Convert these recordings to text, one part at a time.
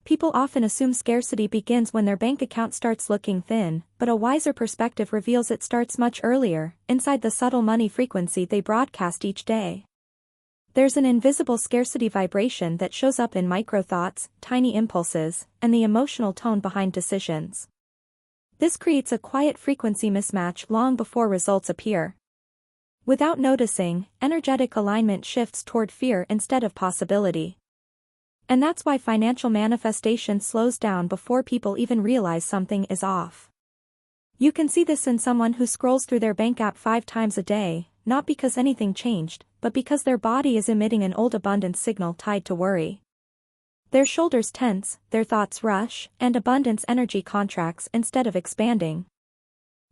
People often assume scarcity begins when their bank account starts looking thin, but a wiser perspective reveals it starts much earlier, inside the subtle money frequency they broadcast each day. There's an invisible scarcity vibration that shows up in micro-thoughts, tiny impulses, and the emotional tone behind decisions. This creates a quiet frequency mismatch long before results appear. Without noticing, energetic alignment shifts toward fear instead of possibility. And that's why financial manifestation slows down before people even realize something is off. You can see this in someone who scrolls through their bank app 5 times a day, not because anything changed, but because their body is emitting an old abundance signal tied to worry. Their shoulders tense, their thoughts rush, and abundance energy contracts instead of expanding.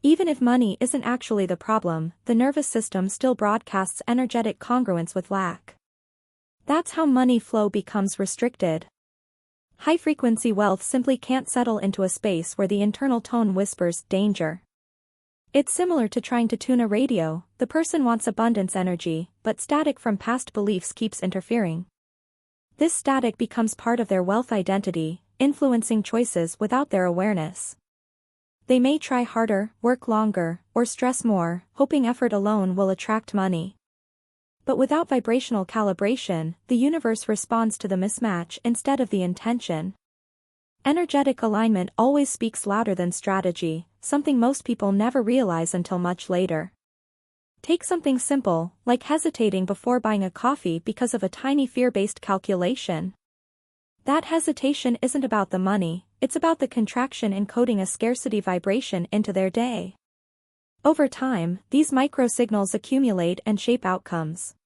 Even if money isn't actually the problem, the nervous system still broadcasts energetic congruence with lack. That's how money flow becomes restricted. High-frequency wealth simply can't settle into a space where the internal tone whispers, danger. It's similar to trying to tune a radio. The person wants abundance energy, but static from past beliefs keeps interfering. This static becomes part of their wealth identity, influencing choices without their awareness. They may try harder, work longer, or stress more, hoping effort alone will attract money. But without vibrational calibration, the universe responds to the mismatch instead of the intention. Energetic alignment always speaks louder than strategy, something most people never realize until much later. Take something simple, like hesitating before buying a coffee because of a tiny fear-based calculation. That hesitation isn't about the money, it's about the contraction encoding a scarcity vibration into their day. Over time, these micro-signals accumulate and shape outcomes.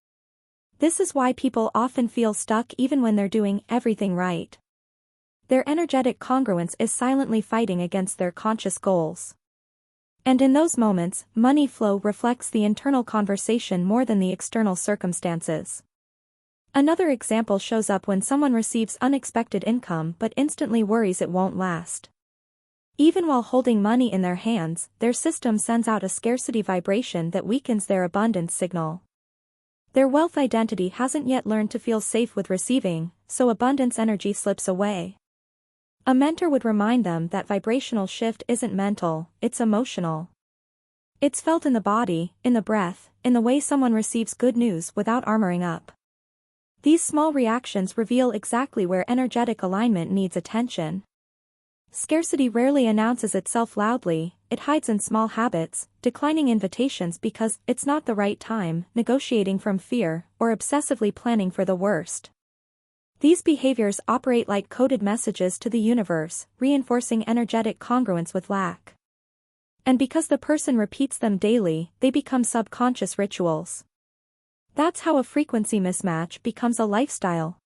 This is why people often feel stuck even when they're doing everything right. Their energetic congruence is silently fighting against their conscious goals. And in those moments, money flow reflects the internal conversation more than the external circumstances. Another example shows up when someone receives unexpected income but instantly worries it won't last. Even while holding money in their hands, their system sends out a scarcity vibration that weakens their abundance signal. Their wealth identity hasn't yet learned to feel safe with receiving, so abundance energy slips away. A mentor would remind them that vibrational shift isn't mental, it's emotional. It's felt in the body, in the breath, in the way someone receives good news without armoring up. These small reactions reveal exactly where energetic alignment needs attention. Scarcity rarely announces itself loudly, it hides in small habits, declining invitations because it's not the right time, negotiating from fear, or obsessively planning for the worst. These behaviors operate like coded messages to the universe, reinforcing energetic congruence with lack. And because the person repeats them daily, they become subconscious rituals. That's how a frequency mismatch becomes a lifestyle.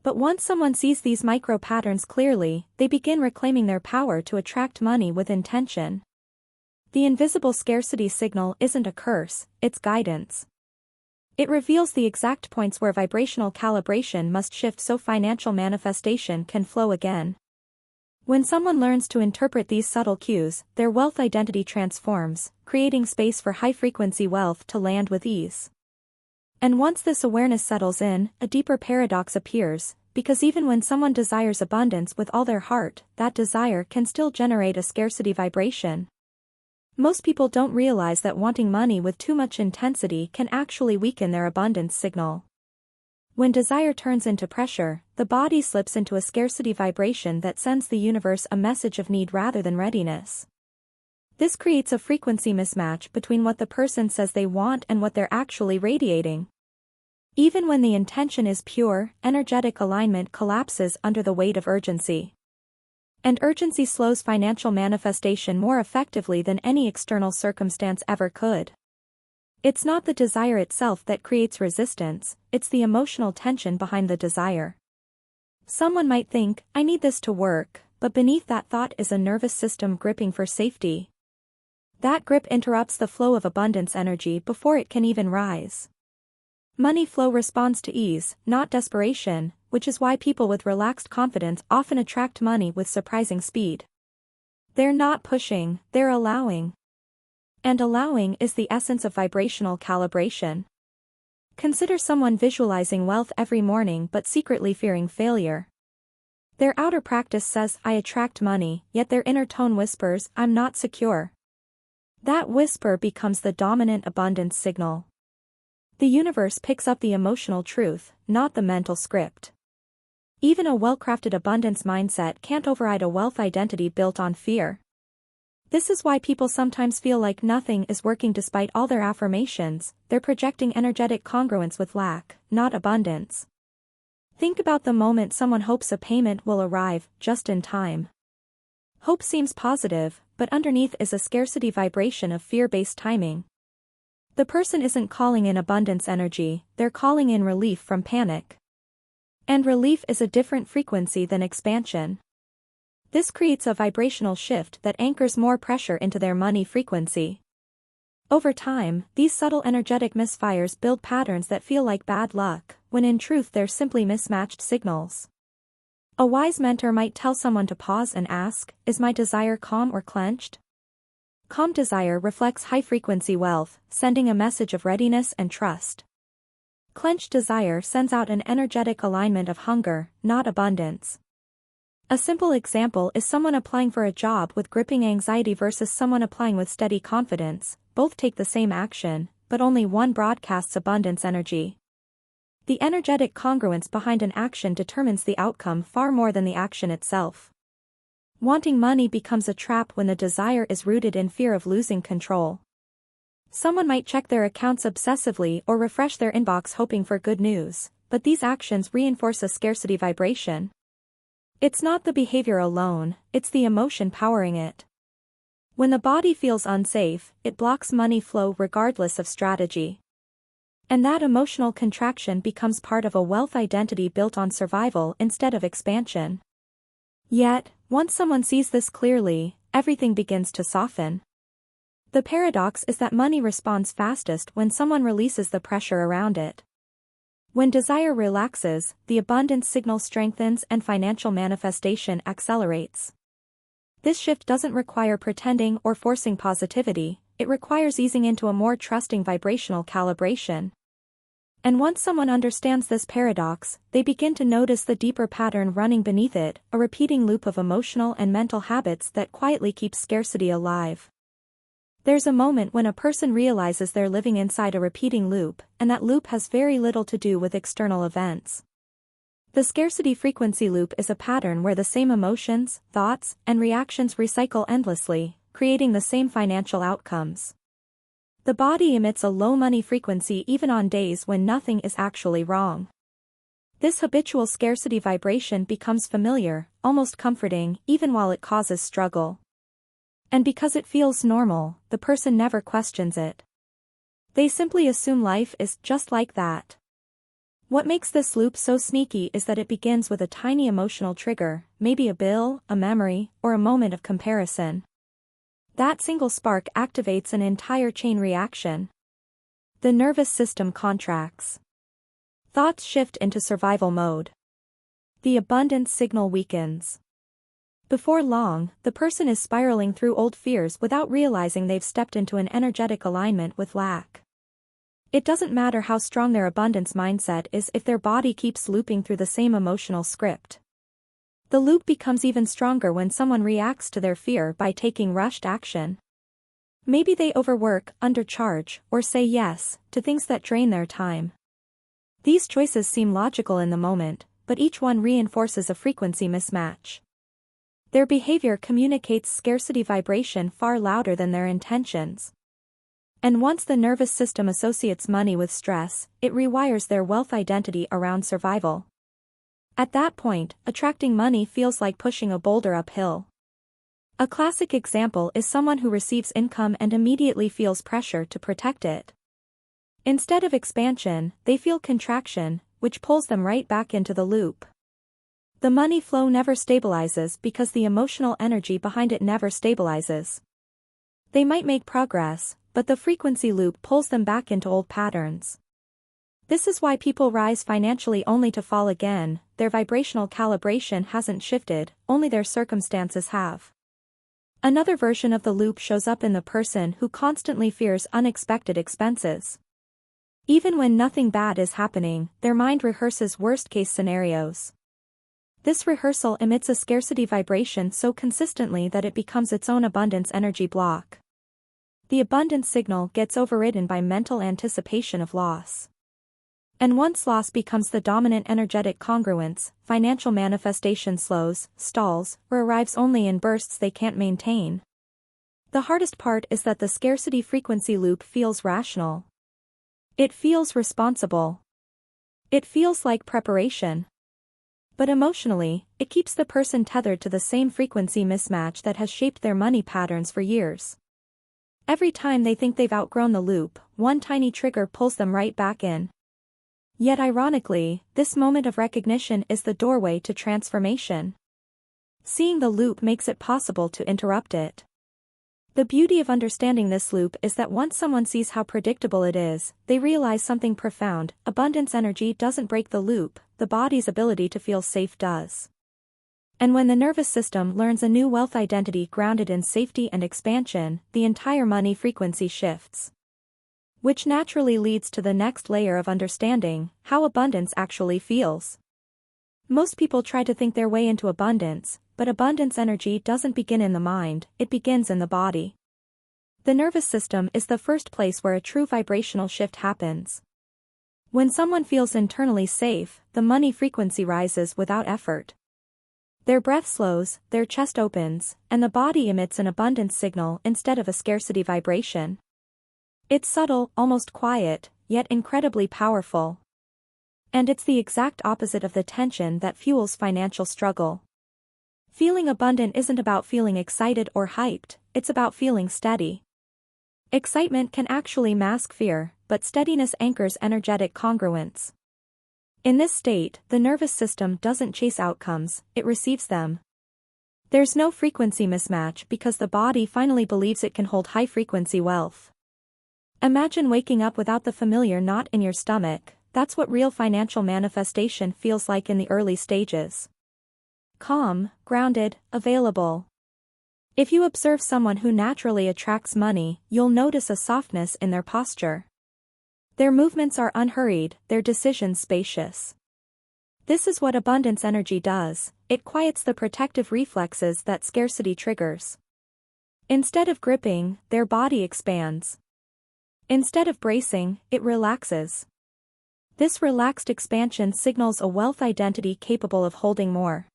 But once someone sees these micro-patterns clearly, they begin reclaiming their power to attract money with intention. The invisible scarcity signal isn't a curse, it's guidance. It reveals the exact points where vibrational calibration must shift so financial manifestation can flow again. When someone learns to interpret these subtle cues, their wealth identity transforms, creating space for high-frequency wealth to land with ease. And once this awareness settles in, a deeper paradox appears, because even when someone desires abundance with all their heart, that desire can still generate a scarcity vibration. Most people don't realize that wanting money with too much intensity can actually weaken their abundance signal. When desire turns into pressure, the body slips into a scarcity vibration that sends the universe a message of need rather than readiness. This creates a frequency mismatch between what the person says they want and what they're actually radiating. Even when the intention is pure, energetic alignment collapses under the weight of urgency. And urgency slows financial manifestation more effectively than any external circumstance ever could. It's not the desire itself that creates resistance, it's the emotional tension behind the desire. Someone might think, I need this to work, but beneath that thought is a nervous system gripping for safety. That grip interrupts the flow of abundance energy before it can even rise. Money flow responds to ease, not desperation, which is why people with relaxed confidence often attract money with surprising speed. They're not pushing, they're allowing. And allowing is the essence of vibrational calibration. Consider someone visualizing wealth every morning but secretly fearing failure. Their outer practice says, "I attract money," yet their inner tone whispers, "I'm not secure." That whisper becomes the dominant abundance signal. The universe picks up the emotional truth, not the mental script. Even a well-crafted abundance mindset can't override a wealth identity built on fear. This is why people sometimes feel like nothing is working despite all their affirmations. They're projecting energetic congruence with lack, not abundance. Think about the moment someone hopes a payment will arrive, just in time. Hope seems positive, but underneath is a scarcity vibration of fear-based timing. The person isn't calling in abundance energy, they're calling in relief from panic. And relief is a different frequency than expansion. This creates a vibrational shift that anchors more pressure into their money frequency. Over time, these subtle energetic misfires build patterns that feel like bad luck, when in truth they're simply mismatched signals. A wise mentor might tell someone to pause and ask, "Is my desire calm or clenched?" Calm desire reflects high-frequency wealth, sending a message of readiness and trust. Clenched desire sends out an energetic alignment of hunger, not abundance. A simple example is someone applying for a job with gripping anxiety versus someone applying with steady confidence. Both take the same action, but only one broadcasts abundance energy. The energetic congruence behind an action determines the outcome far more than the action itself. Wanting money becomes a trap when the desire is rooted in fear of losing control. Someone might check their accounts obsessively or refresh their inbox hoping for good news, but these actions reinforce a scarcity vibration. It's not the behavior alone, it's the emotion powering it. When the body feels unsafe, it blocks money flow regardless of strategy. And that emotional contraction becomes part of a wealth identity built on survival instead of expansion. Yet, once someone sees this clearly, everything begins to soften. The paradox is that money responds fastest when someone releases the pressure around it. When desire relaxes, the abundance signal strengthens and financial manifestation accelerates. This shift doesn't require pretending or forcing positivity, it requires easing into a more trusting vibrational calibration. And once someone understands this paradox, they begin to notice the deeper pattern running beneath it, a repeating loop of emotional and mental habits that quietly keeps scarcity alive. There's a moment when a person realizes they're living inside a repeating loop, and that loop has very little to do with external events. The scarcity frequency loop is a pattern where the same emotions, thoughts, and reactions recycle endlessly, creating the same financial outcomes. The body emits a low money frequency even on days when nothing is actually wrong. This habitual scarcity vibration becomes familiar, almost comforting, even while it causes struggle. And because it feels normal, the person never questions it. They simply assume life is just like that. What makes this loop so sneaky is that it begins with a tiny emotional trigger, maybe a bill, a memory, or a moment of comparison. That single spark activates an entire chain reaction. The nervous system contracts. Thoughts shift into survival mode. The abundance signal weakens. Before long, the person is spiraling through old fears without realizing they've stepped into an energetic alignment with lack. It doesn't matter how strong their abundance mindset is if their body keeps looping through the same emotional script. The loop becomes even stronger when someone reacts to their fear by taking rushed action. Maybe they overwork, undercharge, or say yes to things that drain their time. These choices seem logical in the moment, but each one reinforces a frequency mismatch. Their behavior communicates scarcity vibration far louder than their intentions. And once the nervous system associates money with stress, it rewires their wealth identity around survival. At that point, attracting money feels like pushing a boulder uphill. A classic example is someone who receives income and immediately feels pressure to protect it. Instead of expansion, they feel contraction, which pulls them right back into the loop. The money flow never stabilizes because the emotional energy behind it never stabilizes. They might make progress, but the frequency loop pulls them back into old patterns. This is why people rise financially only to fall again. Their vibrational calibration hasn't shifted, only their circumstances have. Another version of the loop shows up in the person who constantly fears unexpected expenses. Even when nothing bad is happening, their mind rehearses worst-case scenarios. This rehearsal emits a scarcity vibration so consistently that it becomes its own abundance energy block. The abundance signal gets overridden by mental anticipation of loss. And once loss becomes the dominant energetic congruence, financial manifestation slows, stalls, or arrives only in bursts they can't maintain. The hardest part is that the scarcity frequency loop feels rational. It feels responsible. It feels like preparation. But emotionally, it keeps the person tethered to the same frequency mismatch that has shaped their money patterns for years. Every time they think they've outgrown the loop, one tiny trigger pulls them right back in. Yet ironically, this moment of recognition is the doorway to transformation. Seeing the loop makes it possible to interrupt it. The beauty of understanding this loop is that once someone sees how predictable it is, they realize something profound: abundance energy doesn't break the loop, the body's ability to feel safe does. And when the nervous system learns a new wealth identity grounded in safety and expansion, the entire money frequency shifts. Which naturally leads to the next layer of understanding: how abundance actually feels. Most people try to think their way into abundance, but abundance energy doesn't begin in the mind, it begins in the body. The nervous system is the first place where a true vibrational shift happens. When someone feels internally safe, the money frequency rises without effort. Their breath slows, their chest opens, and the body emits an abundance signal instead of a scarcity vibration. It's subtle, almost quiet, yet incredibly powerful. And it's the exact opposite of the tension that fuels financial struggle. Feeling abundant isn't about feeling excited or hyped, it's about feeling steady. Excitement can actually mask fear, but steadiness anchors energetic congruence. In this state, the nervous system doesn't chase outcomes, it receives them. There's no frequency mismatch because the body finally believes it can hold high-frequency wealth. Imagine waking up without the familiar knot in your stomach. That's what real financial manifestation feels like in the early stages. Calm, grounded, available. If you observe someone who naturally attracts money, you'll notice a softness in their posture. Their movements are unhurried, their decisions spacious. This is what abundance energy does: it quiets the protective reflexes that scarcity triggers. Instead of gripping, their body expands. Instead of bracing, it relaxes. This relaxed expansion signals a wealth identity capable of holding more.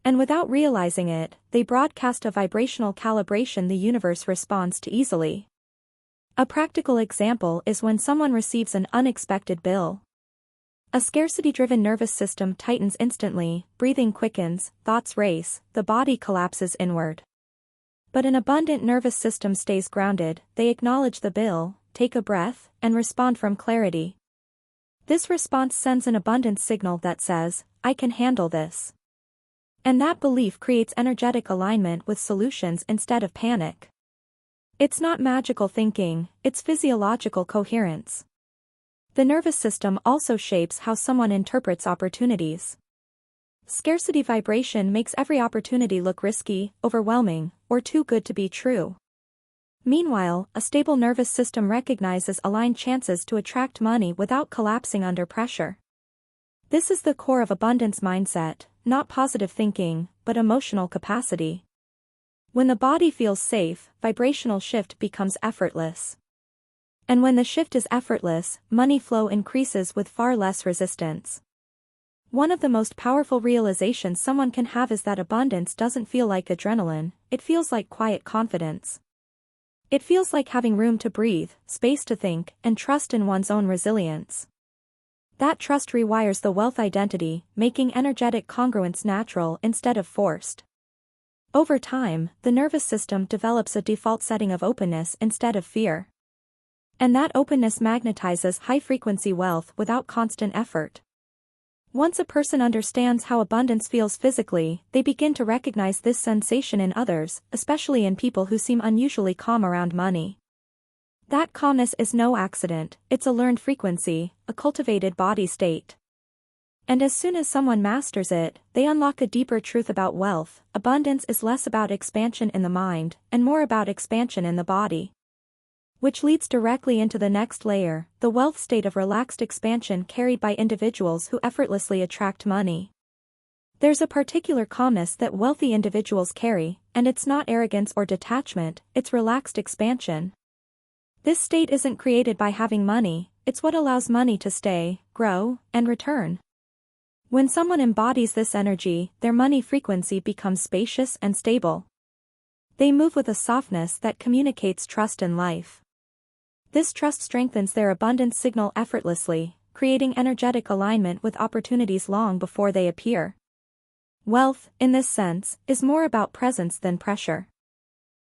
And without realizing it, they broadcast a vibrational calibration the universe responds to easily. A practical example is when someone receives an unexpected bill. A scarcity-driven nervous system tightens instantly, breathing quickens, thoughts race, the body collapses inward. But an abundant nervous system stays grounded, they acknowledge the bill, take a breath, and respond from clarity. This response sends an abundance signal that says, "I can handle this." And that belief creates energetic alignment with solutions instead of panic. It's not magical thinking, it's physiological coherence. The nervous system also shapes how someone interprets opportunities. Scarcity vibration makes every opportunity look risky, overwhelming, or too good to be true. Meanwhile, a stable nervous system recognizes aligned chances to attract money without collapsing under pressure. This is the core of abundance mindset, not positive thinking, but emotional capacity. When the body feels safe, vibrational shift becomes effortless. And when the shift is effortless, money flow increases with far less resistance. One of the most powerful realizations someone can have is that abundance doesn't feel like adrenaline, it feels like quiet confidence. It feels like having room to breathe, space to think, and trust in one's own resilience. That trust rewires the wealth identity, making energetic congruence natural instead of forced. Over time, the nervous system develops a default setting of openness instead of fear. And that openness magnetizes high-frequency wealth without constant effort. Once a person understands how abundance feels physically, they begin to recognize this sensation in others, especially in people who seem unusually calm around money. That calmness is no accident, it's a learned frequency, a cultivated body state. And as soon as someone masters it, they unlock a deeper truth about wealth: abundance is less about expansion in the mind, and more about expansion in the body. Which leads directly into the next layer, the wealth state of relaxed expansion carried by individuals who effortlessly attract money. There's a particular calmness that wealthy individuals carry, and it's not arrogance or detachment, it's relaxed expansion. This state isn't created by having money, it's what allows money to stay, grow, and return. When someone embodies this energy, their money frequency becomes spacious and stable. They move with a softness that communicates trust in life. This trust strengthens their abundance signal effortlessly, creating energetic alignment with opportunities long before they appear. Wealth, in this sense, is more about presence than pressure.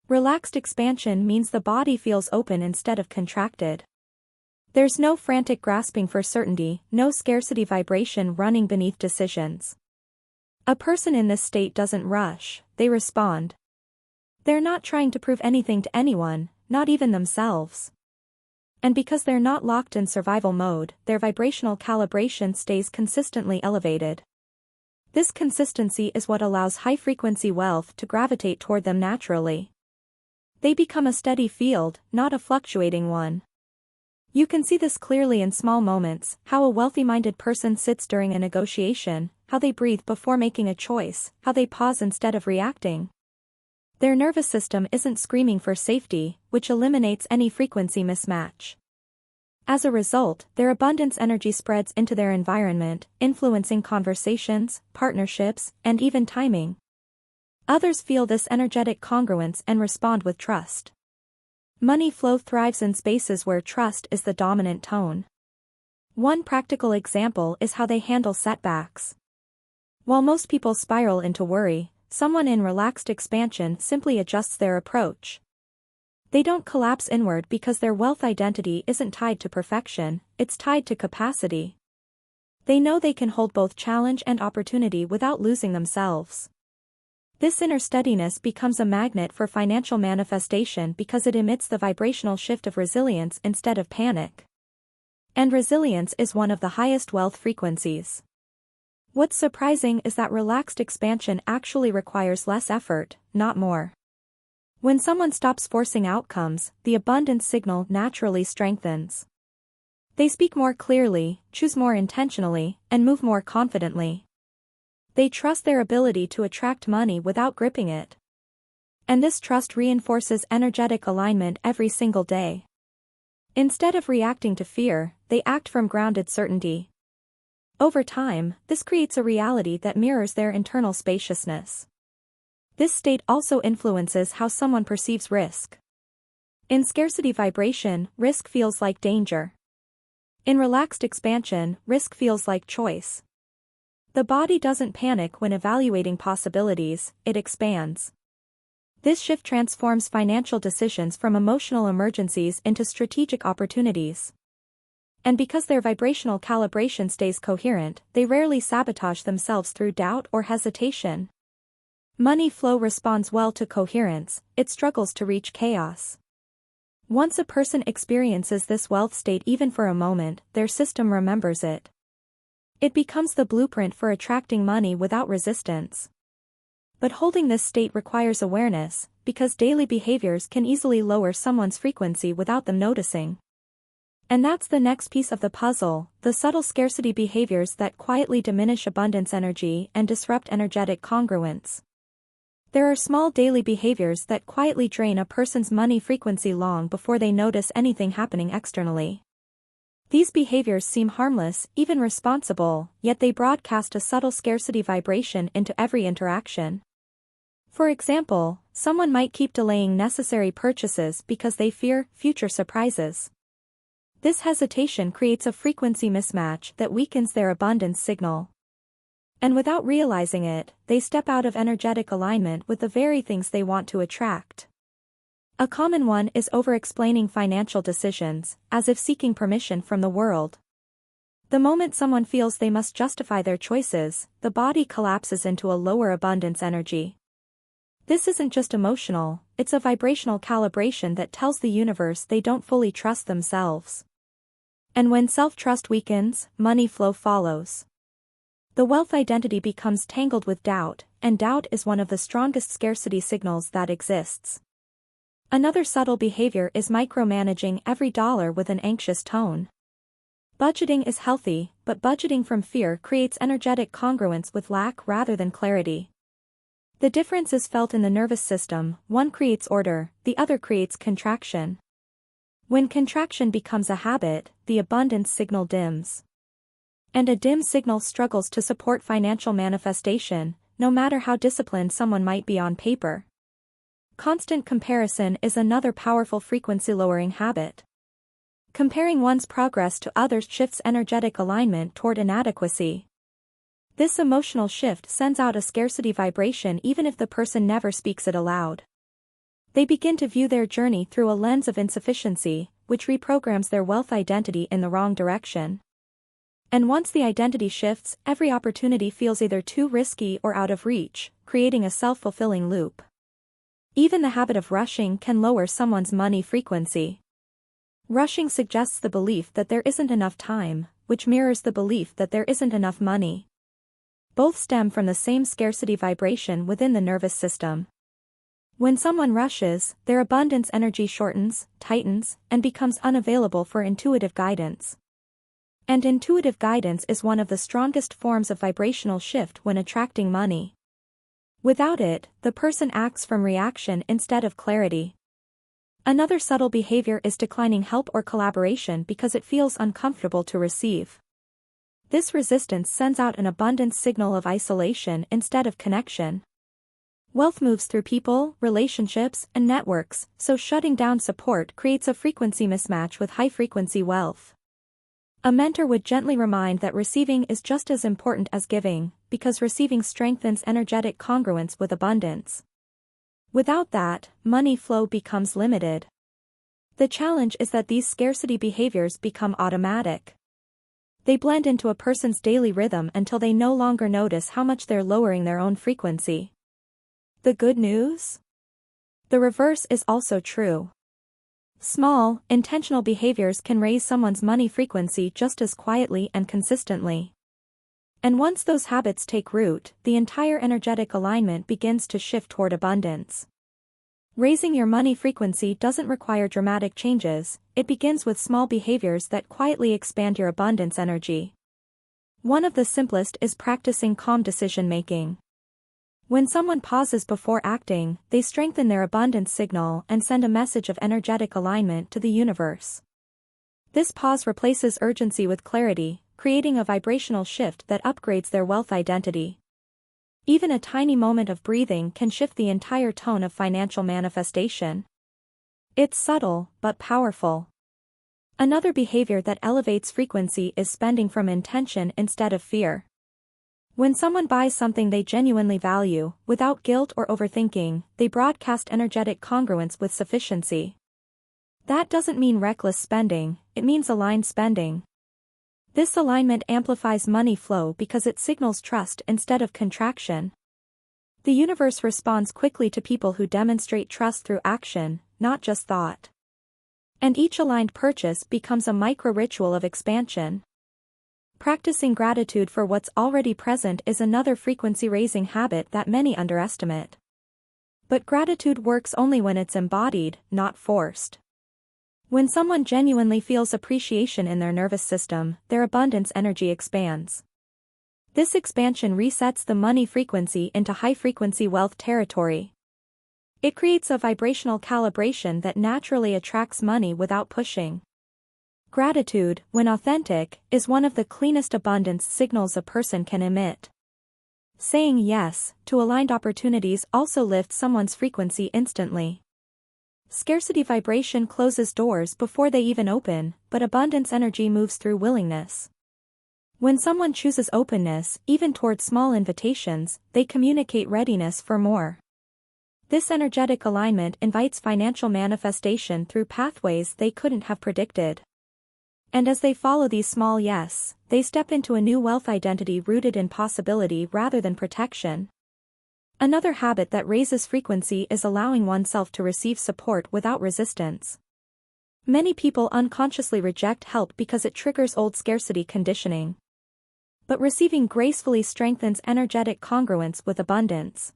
Relaxed expansion means the body feels open instead of contracted. There's no frantic grasping for certainty, no scarcity vibration running beneath decisions. A person in this state doesn't rush, they respond. They're not trying to prove anything to anyone, not even themselves. And because they're not locked in survival mode, their vibrational calibration stays consistently elevated. This consistency is what allows high-frequency wealth to gravitate toward them naturally. They become a steady field, not a fluctuating one. You can see this clearly in small moments, how a wealthy-minded person sits during a negotiation, how they breathe before making a choice, how they pause instead of reacting. Their nervous system isn't screaming for safety, which eliminates any frequency mismatch. As a result, their abundance energy spreads into their environment, influencing conversations, partnerships, and even timing. Others feel this energetic congruence and respond with trust. Money flow thrives in spaces where trust is the dominant tone. One practical example is how they handle setbacks. While most people spiral into worry, someone in relaxed expansion simply adjusts their approach. They don't collapse inward because their wealth identity isn't tied to perfection, it's tied to capacity. They know they can hold both challenge and opportunity without losing themselves. This inner steadiness becomes a magnet for financial manifestation because it emits the vibrational shift of resilience instead of panic. And resilience is one of the highest wealth frequencies. What's surprising is that relaxed expansion actually requires less effort, not more. When someone stops forcing outcomes, the abundance signal naturally strengthens. They speak more clearly, choose more intentionally, and move more confidently. They trust their ability to attract money without gripping it. And this trust reinforces energetic alignment every single day. Instead of reacting to fear, they act from grounded certainty. Over time, this creates a reality that mirrors their internal spaciousness. This state also influences how someone perceives risk. In scarcity vibration, risk feels like danger. In relaxed expansion, risk feels like choice. The body doesn't panic when evaluating possibilities, it expands. This shift transforms financial decisions from emotional emergencies into strategic opportunities. And because their vibrational calibration stays coherent, they rarely sabotage themselves through doubt or hesitation. Money flow responds well to coherence, it struggles to reach chaos. Once a person experiences this wealth state even for a moment, their system remembers it. It becomes the blueprint for attracting money without resistance. But holding this state requires awareness, because daily behaviors can easily lower someone's frequency without them noticing. And that's the next piece of the puzzle, the subtle scarcity behaviors that quietly diminish abundance energy and disrupt energetic congruence. There are small daily behaviors that quietly drain a person's money frequency long before they notice anything happening externally. These behaviors seem harmless, even responsible, yet they broadcast a subtle scarcity vibration into every interaction. For example, someone might keep delaying necessary purchases because they fear future surprises. This hesitation creates a frequency mismatch that weakens their abundance signal. And without realizing it, they step out of energetic alignment with the very things they want to attract. A common one is over-explaining financial decisions, as if seeking permission from the world. The moment someone feels they must justify their choices, the body collapses into a lower abundance energy. This isn't just emotional, it's a vibrational calibration that tells the universe they don't fully trust themselves. And when self-trust weakens, money flow follows. The wealth identity becomes tangled with doubt, and doubt is one of the strongest scarcity signals that exists. Another subtle behavior is micromanaging every dollar with an anxious tone. Budgeting is healthy, but budgeting from fear creates energetic congruence with lack rather than clarity. The difference is felt in the nervous system. One creates order, the other creates contraction. When contraction becomes a habit, the abundance signal dims. And a dim signal struggles to support financial manifestation, no matter how disciplined someone might be on paper. Constant comparison is another powerful frequency-lowering habit. Comparing one's progress to others shifts energetic alignment toward inadequacy. This emotional shift sends out a scarcity vibration even if the person never speaks it aloud. They begin to view their journey through a lens of insufficiency, which reprograms their wealth identity in the wrong direction. And once the identity shifts, every opportunity feels either too risky or out of reach, creating a self-fulfilling loop. Even the habit of rushing can lower someone's money frequency. Rushing suggests the belief that there isn't enough time, which mirrors the belief that there isn't enough money. Both stem from the same scarcity vibration within the nervous system. When someone rushes, their abundance energy shortens, tightens, and becomes unavailable for intuitive guidance. And intuitive guidance is one of the strongest forms of vibrational shift when attracting money. Without it, the person acts from reaction instead of clarity. Another subtle behavior is declining help or collaboration because it feels uncomfortable to receive. This resistance sends out an abundance signal of isolation instead of connection. Wealth moves through people, relationships, and networks, so shutting down support creates a frequency mismatch with high-frequency wealth. A mentor would gently remind that receiving is just as important as giving, because receiving strengthens energetic congruence with abundance. Without that, money flow becomes limited. The challenge is that these scarcity behaviors become automatic. They blend into a person's daily rhythm until they no longer notice how much they're lowering their own frequency. The good news? The reverse is also true. Small, intentional behaviors can raise someone's money frequency just as quietly and consistently. And once those habits take root, the entire energetic alignment begins to shift toward abundance. Raising your money frequency doesn't require dramatic changes, it begins with small behaviors that quietly expand your abundance energy. One of the simplest is practicing calm decision-making. When someone pauses before acting, they strengthen their abundance signal and send a message of energetic alignment to the universe. This pause replaces urgency with clarity, creating a vibrational shift that upgrades their wealth identity. Even a tiny moment of breathing can shift the entire tone of financial manifestation. It's subtle, but powerful. Another behavior that elevates frequency is spending from intention instead of fear. When someone buys something they genuinely value, without guilt or overthinking, they broadcast energetic congruence with sufficiency. That doesn't mean reckless spending, it means aligned spending. This alignment amplifies money flow because it signals trust instead of contraction. The universe responds quickly to people who demonstrate trust through action, not just thought. And each aligned purchase becomes a micro-ritual of expansion. Practicing gratitude for what's already present is another frequency-raising habit that many underestimate. But gratitude works only when it's embodied, not forced. When someone genuinely feels appreciation in their nervous system, their abundance energy expands. This expansion resets the money frequency into high-frequency wealth territory. It creates a vibrational calibration that naturally attracts money without pushing. Gratitude, when authentic, is one of the cleanest abundance signals a person can emit. Saying yes to aligned opportunities also lifts someone's frequency instantly. Scarcity vibration closes doors before they even open, but abundance energy moves through willingness. When someone chooses openness, even toward small invitations, they communicate readiness for more. This energetic alignment invites financial manifestation through pathways they couldn't have predicted. And as they follow these small yes, they step into a new wealth identity rooted in possibility rather than protection. Another habit that raises frequency is allowing oneself to receive support without resistance. Many people unconsciously reject help because it triggers old scarcity conditioning. But receiving gracefully strengthens energetic congruence with abundance.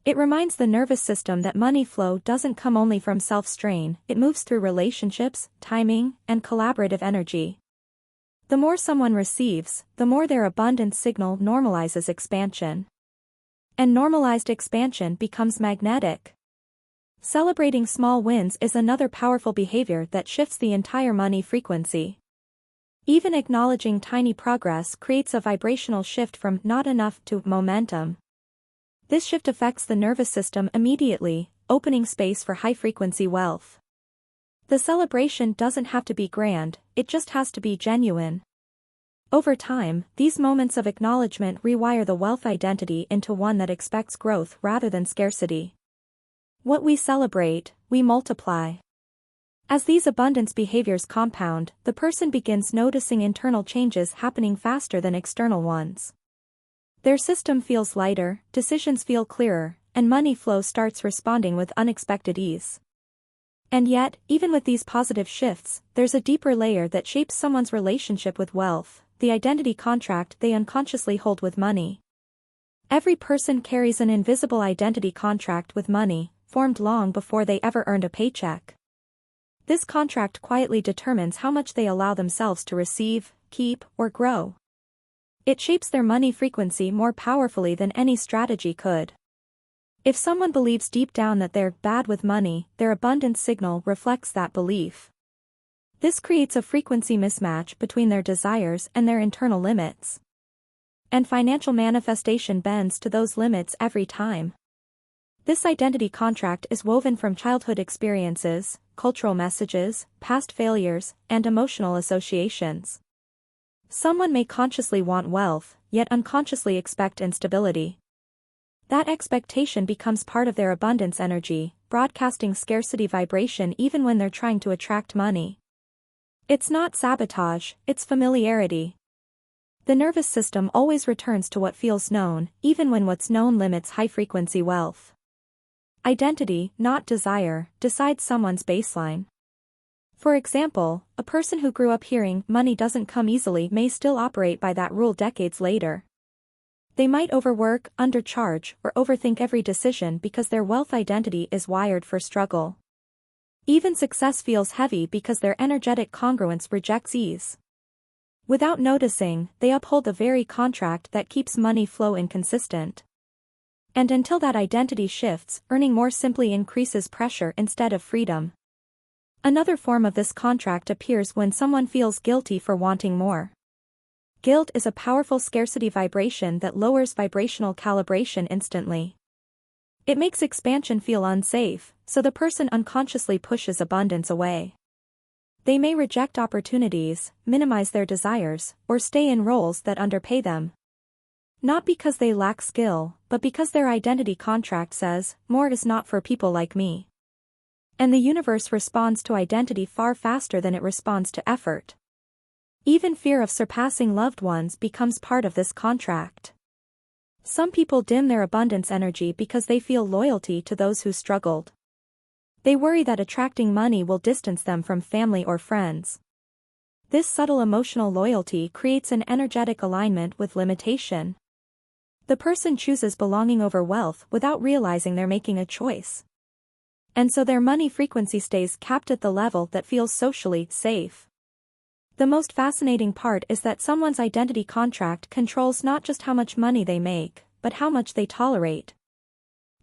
It reminds the nervous system that money flow doesn't come only from self-strain, it moves through relationships, timing, and collaborative energy. The more someone receives, the more their abundance signal normalizes expansion. And normalized expansion becomes magnetic. Celebrating small wins is another powerful behavior that shifts the entire money frequency. Even acknowledging tiny progress creates a vibrational shift from not enough to momentum. This shift affects the nervous system immediately, opening space for high-frequency wealth. The celebration doesn't have to be grand, it just has to be genuine. Over time, these moments of acknowledgement rewire the wealth identity into one that expects growth rather than scarcity. What we celebrate, we multiply. As these abundance behaviors compound, the person begins noticing internal changes happening faster than external ones. Their system feels lighter, decisions feel clearer, and money flow starts responding with unexpected ease. And yet, even with these positive shifts, there's a deeper layer that shapes someone's relationship with wealth, the identity contract they unconsciously hold with money. Every person carries an invisible identity contract with money, formed long before they ever earned a paycheck. This contract quietly determines how much they allow themselves to receive, keep, or grow. It shapes their money frequency more powerfully than any strategy could. If someone believes deep down that they're bad with money, their abundance signal reflects that belief. This creates a frequency mismatch between their desires and their internal limits. And financial manifestation bends to those limits every time. This identity contract is woven from childhood experiences, cultural messages, past failures, and emotional associations. Someone may consciously want wealth, yet unconsciously expect instability. That expectation becomes part of their abundance energy, broadcasting scarcity vibration even when they're trying to attract money. It's not sabotage, it's familiarity. The nervous system always returns to what feels known, even when what's known limits high-frequency wealth. Identity, not desire, decides someone's baseline. For example, a person who grew up hearing money doesn't come easily may still operate by that rule decades later. They might overwork, undercharge, or overthink every decision because their wealth identity is wired for struggle. Even success feels heavy because their energetic congruence rejects ease. Without noticing, they uphold the very contract that keeps money flow inconsistent. And until that identity shifts, earning more simply increases pressure instead of freedom. Another form of this contract appears when someone feels guilty for wanting more. Guilt is a powerful scarcity vibration that lowers vibrational calibration instantly. It makes expansion feel unsafe, so the person unconsciously pushes abundance away. They may reject opportunities, minimize their desires, or stay in roles that underpay them. Not because they lack skill, but because their identity contract says, more is not for people like me. And the universe responds to identity far faster than it responds to effort. Even fear of surpassing loved ones becomes part of this contract. Some people dim their abundance energy because they feel loyalty to those who struggled. They worry that attracting money will distance them from family or friends. This subtle emotional loyalty creates an energetic alignment with limitation. The person chooses belonging over wealth without realizing they're making a choice. And so their money frequency stays capped at the level that feels socially safe. The most fascinating part is that someone's identity contract controls not just how much money they make, but how much they tolerate.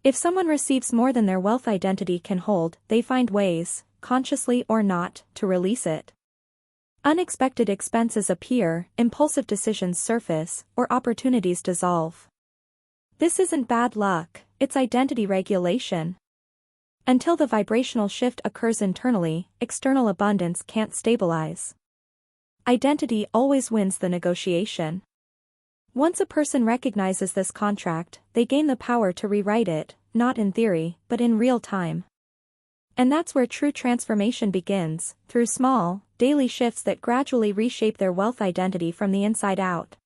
If someone receives more than their wealth identity can hold, they find ways, consciously or not, to release it. Unexpected expenses appear, impulsive decisions surface, or opportunities dissolve. This isn't bad luck, it's identity regulation. Until the vibrational shift occurs internally, external abundance can't stabilize. Identity always wins the negotiation. Once a person recognizes this contract, they gain the power to rewrite it, not in theory, but in real time. And that's where true transformation begins, through small, daily shifts that gradually reshape their wealth identity from the inside out.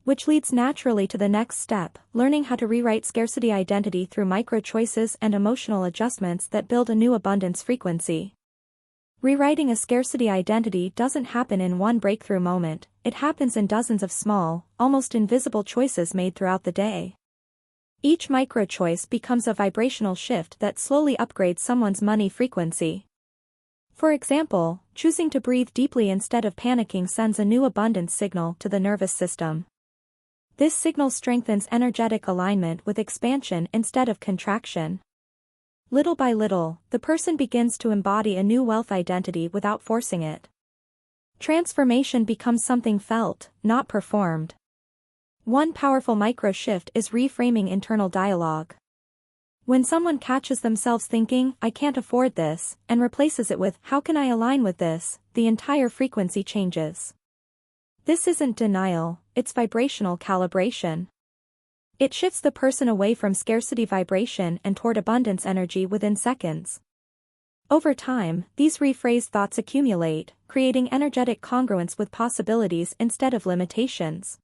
Which leads naturally to the next step, learning how to rewrite scarcity identity through micro-choices and emotional adjustments that build a new abundance frequency. Rewriting a scarcity identity doesn't happen in one breakthrough moment, it happens in dozens of small, almost invisible choices made throughout the day. Each micro-choice becomes a vibrational shift that slowly upgrades someone's money frequency. For example, choosing to breathe deeply instead of panicking sends a new abundance signal to the nervous system. This signal strengthens energetic alignment with expansion instead of contraction. Little by little, the person begins to embody a new wealth identity without forcing it. Transformation becomes something felt, not performed. One powerful micro shift is reframing internal dialogue. When someone catches themselves thinking, "I can't afford this," and replaces it with, "How can I align with this?" the entire frequency changes. This isn't denial, it's vibrational calibration. It shifts the person away from scarcity vibration and toward abundance energy within seconds. Over time, these rephrased thoughts accumulate, creating energetic congruence with possibilities instead of limitations.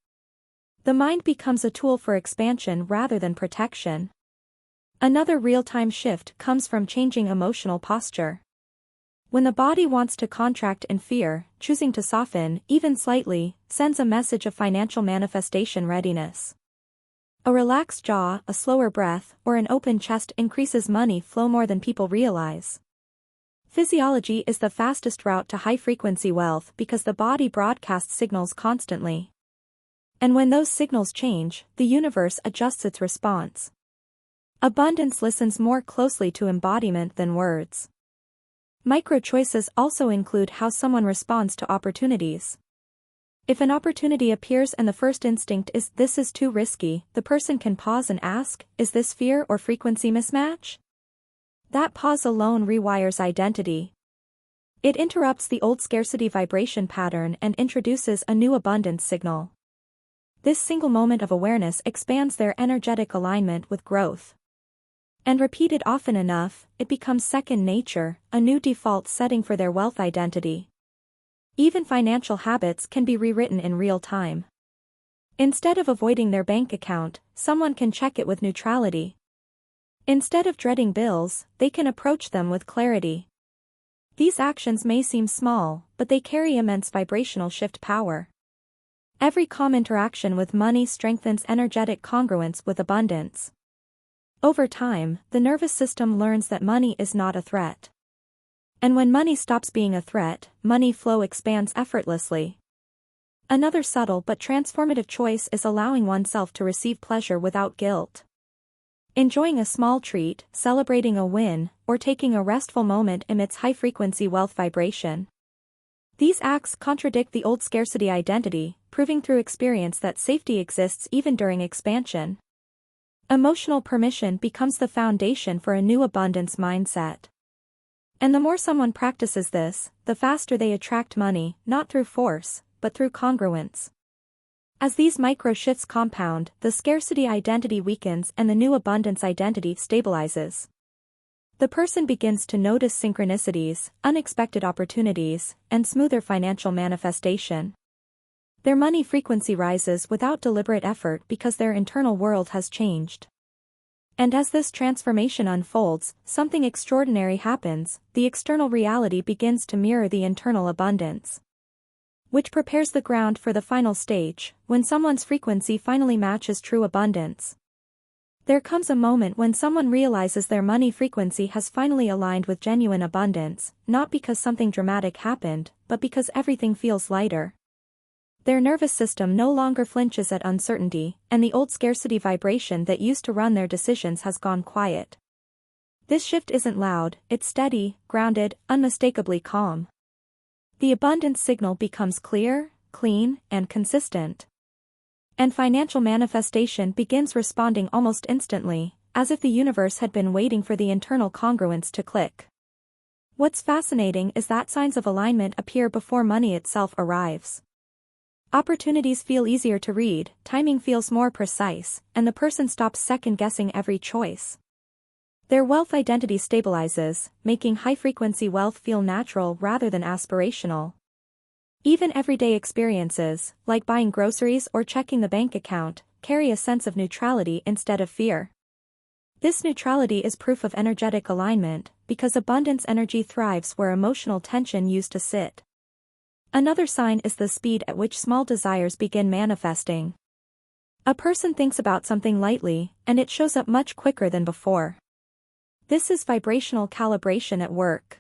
The mind becomes a tool for expansion rather than protection. Another real-time shift comes from changing emotional posture. When the body wants to contract in fear, choosing to soften, even slightly, sends a message of financial manifestation readiness. A relaxed jaw, a slower breath, or an open chest increases money flow more than people realize. Physiology is the fastest route to high-frequency wealth because the body broadcasts signals constantly. And when those signals change, the universe adjusts its response. Abundance listens more closely to embodiment than words. Micro-choices also include how someone responds to opportunities. If an opportunity appears and the first instinct is, "This is too risky," the person can pause and ask, "Is this fear or frequency mismatch?" That pause alone rewires identity. It interrupts the old scarcity vibration pattern and introduces a new abundance signal. This single moment of awareness expands their energetic alignment with growth. And repeated often enough, it becomes second nature, a new default setting for their wealth identity. Even financial habits can be rewritten in real time. Instead of avoiding their bank account, someone can check it with neutrality. Instead of dreading bills, they can approach them with clarity. These actions may seem small, but they carry immense vibrational shift power. Every calm interaction with money strengthens energetic congruence with abundance. Over time, the nervous system learns that money is not a threat. And when money stops being a threat, money flow expands effortlessly. Another subtle but transformative choice is allowing oneself to receive pleasure without guilt. Enjoying a small treat, celebrating a win, or taking a restful moment emits high-frequency wealth vibration. These acts contradict the old scarcity identity, proving through experience that safety exists even during expansion. Emotional permission becomes the foundation for a new abundance mindset. And the more someone practices this, the faster they attract money, not through force, but through congruence. As these micro-shifts compound, the scarcity identity weakens and the new abundance identity stabilizes. The person begins to notice synchronicities, unexpected opportunities, and smoother financial manifestation. Their money frequency rises without deliberate effort because their internal world has changed. And as this transformation unfolds, something extraordinary happens, the external reality begins to mirror the internal abundance. Which prepares the ground for the final stage, when someone's frequency finally matches true abundance. There comes a moment when someone realizes their money frequency has finally aligned with genuine abundance, not because something dramatic happened, but because everything feels lighter. Their nervous system no longer flinches at uncertainty, and the old scarcity vibration that used to run their decisions has gone quiet. This shift isn't loud, it's steady, grounded, unmistakably calm. The abundance signal becomes clear, clean, and consistent. And financial manifestation begins responding almost instantly, as if the universe had been waiting for the internal congruence to click. What's fascinating is that signs of alignment appear before money itself arrives. Opportunities feel easier to read, timing feels more precise, and the person stops second-guessing every choice. Their wealth identity stabilizes, making high-frequency wealth feel natural rather than aspirational. Even everyday experiences, like buying groceries or checking the bank account, carry a sense of neutrality instead of fear. This neutrality is proof of energetic alignment, because abundance energy thrives where emotional tension used to sit. Another sign is the speed at which small desires begin manifesting. A person thinks about something lightly, and it shows up much quicker than before. This is vibrational calibration at work.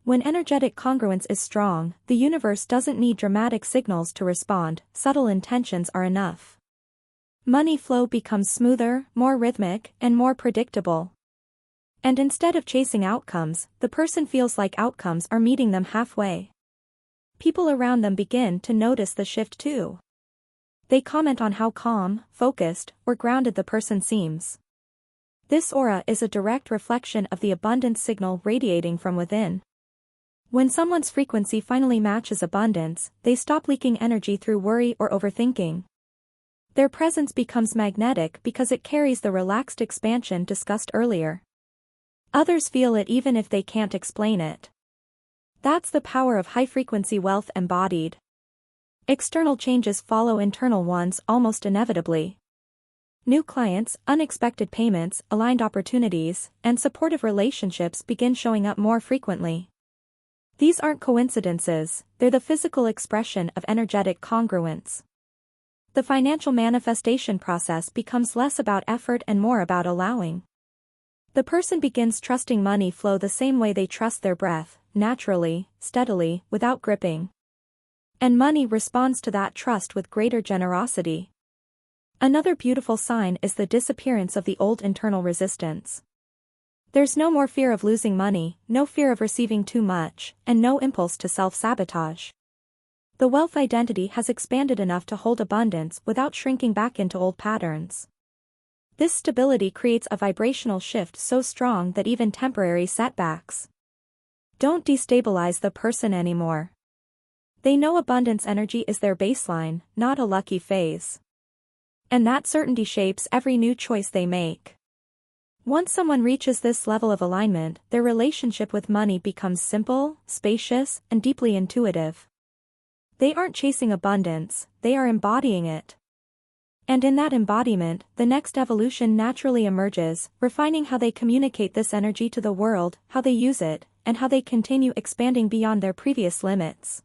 When energetic congruence is strong, the universe doesn't need dramatic signals to respond, subtle intentions are enough. Money flow becomes smoother, more rhythmic, and more predictable. And instead of chasing outcomes, the person feels like outcomes are meeting them halfway. People around them begin to notice the shift too. They comment on how calm, focused, or grounded the person seems. This aura is a direct reflection of the abundance signal radiating from within. When someone's frequency finally matches abundance, they stop leaking energy through worry or overthinking. Their presence becomes magnetic because it carries the relaxed expansion discussed earlier. Others feel it even if they can't explain it. That's the power of high-frequency wealth embodied. External changes follow internal ones almost inevitably. New clients, unexpected payments, aligned opportunities, and supportive relationships begin showing up more frequently. These aren't coincidences, they're the physical expression of energetic congruence. The financial manifestation process becomes less about effort and more about allowing. The person begins trusting money flow the same way they trust their breath, naturally, steadily, without gripping. And money responds to that trust with greater generosity. Another beautiful sign is the disappearance of the old internal resistance. There's no more fear of losing money, no fear of receiving too much, and no impulse to self-sabotage. The wealth identity has expanded enough to hold abundance without shrinking back into old patterns. This stability creates a vibrational shift so strong that even temporary setbacks don't destabilize the person anymore. They know abundance energy is their baseline, not a lucky phase. And that certainty shapes every new choice they make. Once someone reaches this level of alignment, their relationship with money becomes simple, spacious, and deeply intuitive. They aren't chasing abundance, they are embodying it. And in that embodiment, the next evolution naturally emerges, refining how they communicate this energy to the world, how they use it, and how they continue expanding beyond their previous limits.